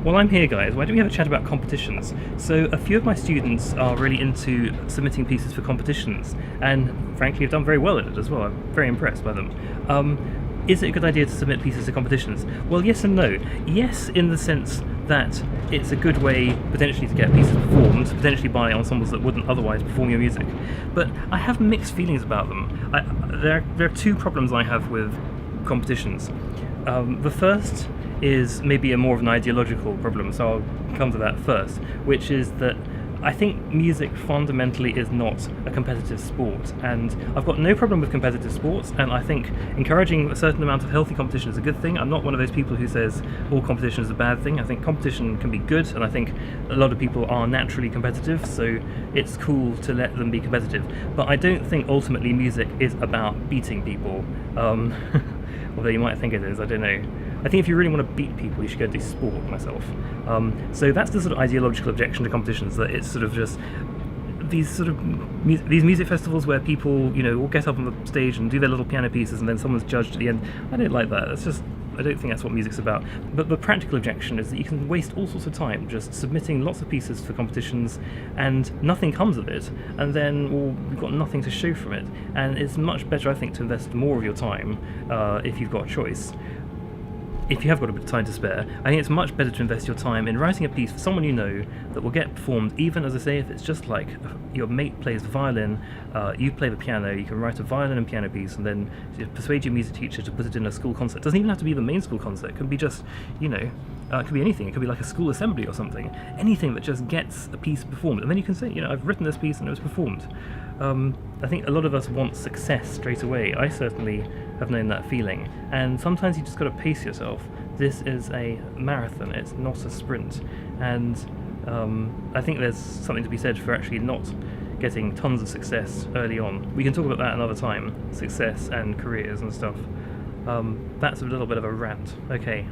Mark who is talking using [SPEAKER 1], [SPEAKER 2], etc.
[SPEAKER 1] Well, I'm here, guys. Why don't we have a chat about competitions? So, a few of my students are really into submitting pieces for competitions, and frankly have done very well at it as well. I'm very impressed by them. Is it a good idea to submit pieces to competitions? Well, yes and no. Yes, in the sense that it's a good way potentially to get pieces performed, potentially by ensembles that wouldn't otherwise perform your music. But I have mixed feelings about them. There are two problems I have with competitions. The first is maybe a more of an ideological problem, so I'll come to that first, which is that I think music fundamentally is not a competitive sport, and I've got no problem with competitive sports, and I think encouraging a certain amount of healthy competition is a good thing. I'm not one of those people who says all competition is a bad thing. I think competition can be good, and I think a lot of people are naturally competitive, so it's cool to let them be competitive. But I don't think ultimately music is about beating people, although you might think it is, I don't know. I think if you really want to beat people, you should go do sport myself. So that's the sort of ideological objection to competitions, that it's sort of just these these music festivals where people, all get up on the stage and do their little piano pieces and then someone's judged at the end. I don't like that. I don't think that's what music's about. But the practical objection is that you can waste all sorts of time just submitting lots of pieces for competitions and nothing comes of it, and then you've got nothing to show from it. And it's much better, I think, to invest more of your time, if you've got a choice. If you have got a bit of time to spare, I think it's much better to invest your time in writing a piece for someone you know that will get performed, even, as I say, if it's just like your mate plays the violin, you play the piano, you can write a violin and piano piece and then persuade your music teacher to put it in a school concert. It doesn't even have to be the main school concert, it can be just, it could be anything. It could be like a school assembly or something. Anything that just gets a piece performed, and then you can say, I've written this piece and it was performed. I think a lot of us want success straight away. I certainly have known that feeling, and sometimes you just got to pace yourself. This is a marathon, it's not a sprint, and I think there's something to be said for actually not getting tons of success early on. We can talk about that another time, success and careers and stuff. That's a little bit of a rant. Okay.